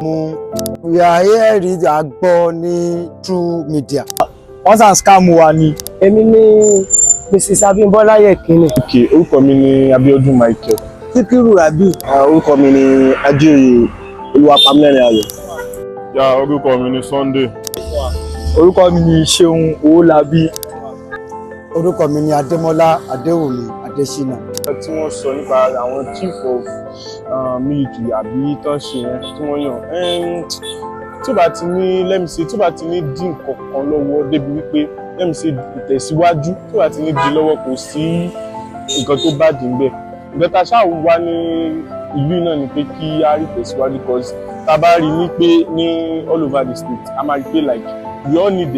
We are hearing àgbọ̀ ní through media. Wọ́n sàn scam wa ni. Èmi ni Mrs. Abímbọ́lá Yekini. Okay, orúkọ mi ni Abíọ́dún Michael. Síkírù Rabi. Orúkọ mi ni Ajíòyè Olúwapamílẹ́rìn Ayọ̀. Ya, orúkọ mi ni Sunday. Orúkọ mi ni Ṣeun Owólabí. Orúkọ mi ni Adémọ́lá Adéwùmí Adésínà. Tí wọ́n sọ nípa àwọn chief of military àbí tán ṣe yẹn tí wọ́n yàn. Tí ó bá ti ní tí ó bá ti ní dín kankan lọ́wọ́ débi wípé ìtẹ̀síwájú tí ó bá ti ní dín lọ́wọ́ kò sí nǹkan tó bá dín bẹ́ẹ̀. Ìgbẹ́ ta ṣáà wá ní ìlú náà ni pé kí á rí ìtẹ̀síwájú because tá a bá rí ní pé ní all over the state a máa rí pé like we all need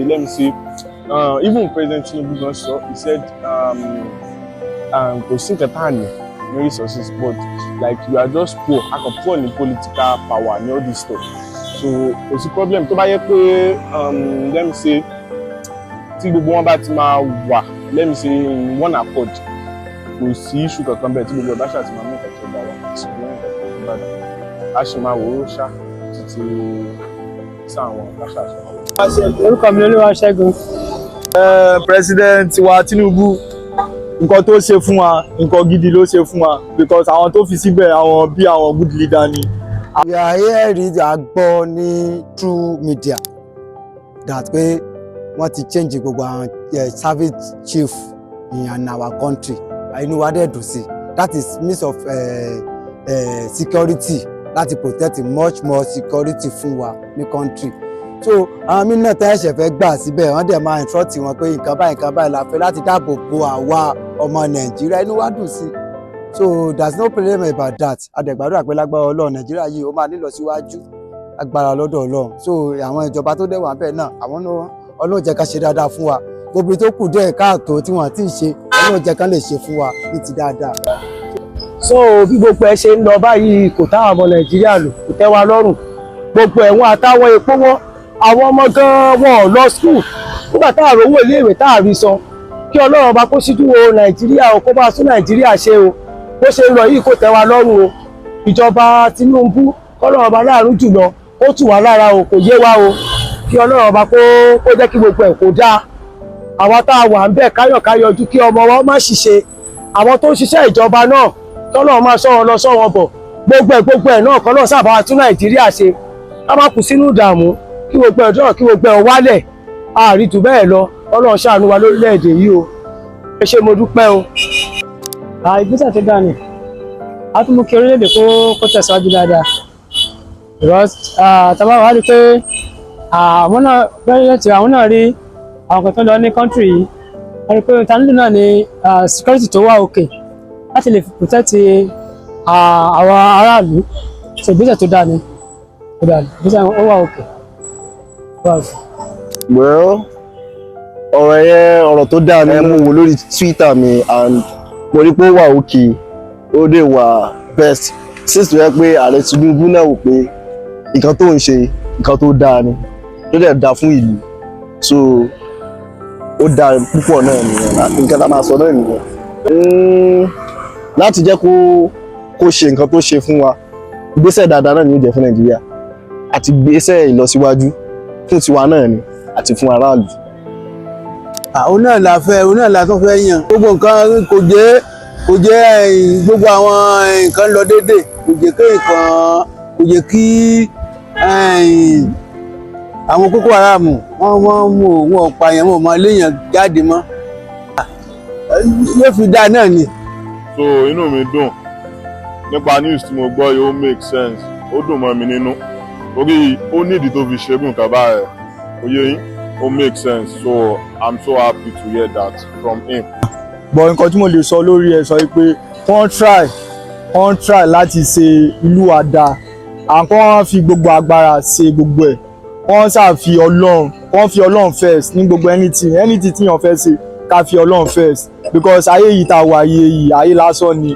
a even President Tinubu gan sọ he said kò sí nǹkan tá à ní resources but like we are just poor a kàn poor ní political power ní all this stuff so kò sí problem tó bá yẹ pé tí gbogbo wọn bá ti máa wà in one accord kò sí issue kankan bẹ́ẹ̀ tí gbogbo ọba ṣáà ti máa mú ìkẹ̀kẹ́ bá wa ṣùgbọ́n ìkẹ̀kẹ́ bá dà a ṣe máa wò ó ṣá títí sáwọn ọba ṣáà ṣe. Orúkọ mi Olúwaṣẹ́gun. President wa Tinubu nǹkan tó ṣe fún wa nǹkan gidi ló ṣe fún wa because àwọn tó fi síbẹ̀ àwọn bí àwọn good leader ni. We are hearing àgbọ̀ ní through media that pé wọ́n ti change gbogbo àwọn service chief in our country. Inú wa dẹ̀ dùn sí that is means of security láti protect much more security fún wa ní country. So àwọn mí náà tẹ́ ẹ̀ṣẹ̀ fẹ́ gbà síbẹ̀ wọ́n dẹ̀ máa instruct wọn pé nǹkan báyìí la fẹ́ láti dáàbò bo àwa ọmọ Nàìjíríà inú wa dùn sí. So there's no problem about that. Adẹ̀gbàdúrà pé lágbára Ọlọ́run Nàìjíríà yìí ó máa nílọ síwájú agbára lọ́dọ̀ Ọlọ́run. So àwọn ìjọba tó dẹ̀ wà bẹ́ẹ̀ náà àwọn Ọlọ́run jẹ́ ká ṣe dáadáa fún wa. Gbogbo tó kù díẹ̀ káàtó tí wọ́n ti ń ṣe Ọlọ́run jẹ́ ká lè ṣe fún wa ní ti dáadáa. So bí gbogbo ẹ ṣe ń lọ báyìí kò táwọn ọmọ Nàìjíríà lò kò tẹ́ wa lọ́rùn. Gbogbo ẹ̀wọ̀n àtàwọn epo wọn àwọn ọmọ gan wọn ò lọ school nígbà tá a rówó iléèwé tá a rí san kí Ọlọ́run bá kó síjú wo Nàìjíríà o kó bá tún Nàìjíríà ṣe o bó ṣe ń lọ yìí kò tẹ́ wa lọ́rùn o ìjọba Tinubu k'Ọlọ́run bá láàánú jùlọ ó tù wá lára o kò yé wa o kí Ọlọ́run bá kó jẹ́ kí gbogbo ẹ̀ kó dáa àwa tá a wà ń bẹ̀ káyọ̀káyọ̀jú kí ọmọ wa má ṣiṣẹ́ àwọn tó ń ṣiṣẹ́ ìjọba náà k'Ọlọ́run máa sọ wọn lọ sọ wọn bọ̀ gbogbo ẹ̀ náà k'Ọlọ́run sábà wa tún Nàìjíríà ṣe ká má kù sínú ìdààmú kí gbogbo ẹ̀ dọ̀rọ̀ kí gbogbo ẹ̀ wálẹ̀ àrítù bẹ́ẹ̀ lọ Ọlọ́run ṣàánú wa lórílẹ̀‐èdè yìí o ẹ ṣé mo dúpẹ́ o. Ìgbésẹ̀ tó dáa ni a tún mú kí orílẹ̀‐èdè kó tẹ̀síwájú dáadáa because tàbá wà á rí i pé àwọn náà rí àwọn kan tó lọ ní country yìí wọ́n rí i pé ìtanilò náà ni security tó wà òkè láti lè protect àwọn aráàlú ṣe ìgbésẹ̀ tó dáa ni ìgbésẹ̀ ó wà òkè. Well, ọ̀rọ̀ yẹn ọ̀rọ̀ tó dáa ni mo wò lórí Twitter mi and mo rí pé ó wà òkè ó dé wà best since tó yẹ pé Ààrẹ Tinubu náà wò pé nǹkan tó ń ṣe nǹkan tó dáa ni tó dẹ̀ dáa fún ìlú so ó dáa púpọ̀ náà nìyẹn nǹkan tá a máa sọ náà nìyẹn láti jẹ́ kó ṣe nǹkan tó ṣe fún wa ìgbésẹ̀ dáadáa náà ni ó jẹ́ fún Nàìjíríà àti ìgbésẹ̀ ìlọsíwájú fún tiwa náà ni àti fún aráàlú. Òun náà la tún fẹ́ yàn gbogbo nǹkan kò jẹ́ gbogbo àwọn nǹkan lọ déédéé kò jẹ́ kí àwọn Boko Haram wọ́n pààyàn wọn máa léèyàn jáde mọ́ yóò fi dáa náà ni. So inú mi dùn nípa news tí mo gbọ́ yìí ó make sense ó dùn mọ́ mi nínú torí ó nídìí tó fi ṣẹ́gun kaba ẹ̀ oyè yín ó make sense so I'm so happy to hear that from him. But nǹkan tí mo lè sọ lórí ẹ̀ sọ pé wọ́n try láti ṣe ìlú wa dáa àwọn fi gbogbo agbára ṣe gbogbo ẹ̀ wọ́n ṣáà fi Ọlọ́run first ní gbogbo anything tí yàn fẹ́ ṣe ká fi Ọlọ́run first because ayé yìí tá a wà ayé lásán ni